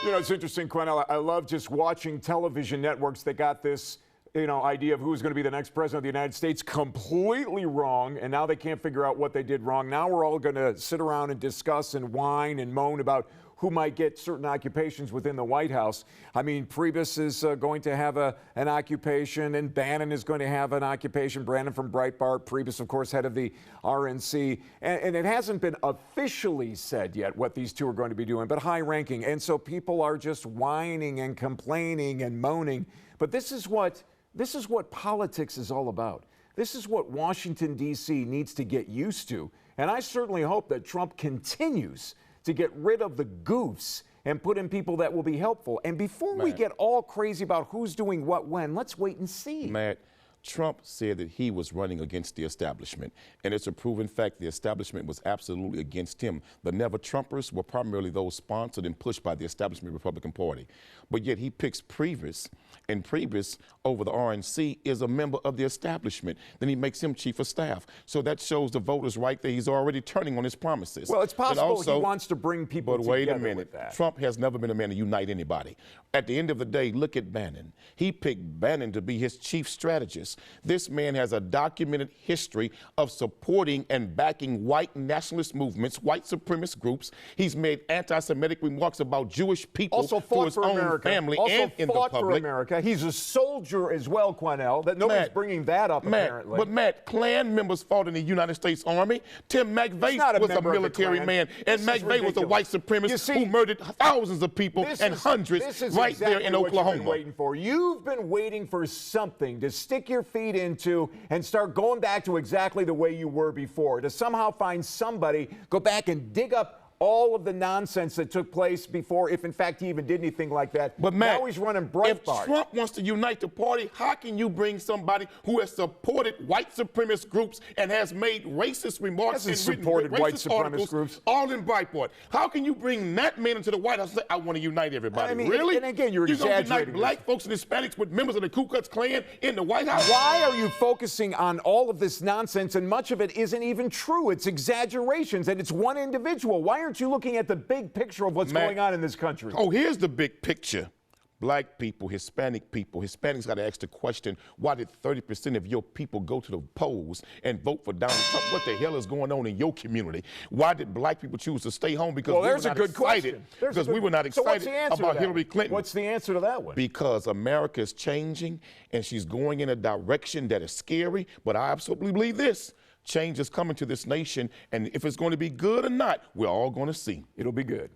You know, it's interesting, Quanell. I love just watching television networks that got this, idea of who's going to be the next president of the United States completely wrong, and now they can't figure out what they did wrong. Now we're all going to sit around and discuss and whine and moan about who might get certain occupations within the White House. I mean, Priebus is going to have an occupation, and Bannon is going to have an occupation. Brandon from Breitbart, Priebus, of course, head of the RNC. And it hasn't been officially said yet what these two are going to be doing, but high-ranking. And so people are just whining and complaining and moaning. But this is what politics is all about. This is what Washington, D.C. needs to get used to. And I certainly hope that Trump continues to get rid of the goofs and put in people that will be helpful. And before we get all crazy about who's doing what when, let's wait and see. Matt, Trump said that he was running against the establishment, and it's a proven fact the establishment was absolutely against him. The never-Trumpers were primarily those sponsored and pushed by the establishment Republican Party. But yet he picks Priebus, and Priebus over the RNC is a member of the establishment. Then he makes him chief of staff. So that shows the voters right there he's already turning on his promises. Well, it's possible also, he wants to bring people together. But wait a minute, Trump has never been a man to unite anybody. At the end of the day, look at Bannon. He picked Bannon to be his chief strategist. This man has a documented history of supporting and backing white nationalist movements, white supremacist groups. He's made anti-Semitic remarks about Jewish people also to his own family and in the public. For America. He's a soldier as well, Quanell. That nobody's bringing that up apparently. But Matt, Klan members fought in the United States Army. Tim McVeigh was a military man, and McVeigh was a white supremacist who murdered thousands of people and hundreds right there in Oklahoma. You've been waiting for something to stick your feet into and start going back to exactly the way you were before, to somehow find somebody, go back and dig up all of the nonsense that took place before, if in fact he even did anything like that. But Matt, now he's running Breitbart. If Trump wants to unite the party, how can you bring somebody who has supported white supremacist groups and has made racist remarks and supported white supremacist groups all in Breitbart? How can you bring that man into the White House and say, I want to unite everybody? I mean, really? And again, you're exaggerating. Going to unite black folks and Hispanics with members of the Ku Klux Klan in the White House? Why are you focusing on all of this nonsense, and much of it isn't even true? It's exaggerations, and it's one individual. Why aren't you looking at the big picture of what's going on in this country? Oh, here's the big picture. Black people, Hispanic people. Hispanics got to ask the question, why did 30% of your people go to the polls and vote for Donald Trump? What the hell is going on in your community? Why did black people choose to stay home? Because we were not excited. Because we were not excited about Hillary Clinton. What's the answer to that one? Because America is changing, and she's going in a direction that is scary. But I absolutely believe this. Change is coming to this nation, and if it's going to be good or not, we're all going to see. It'll be good.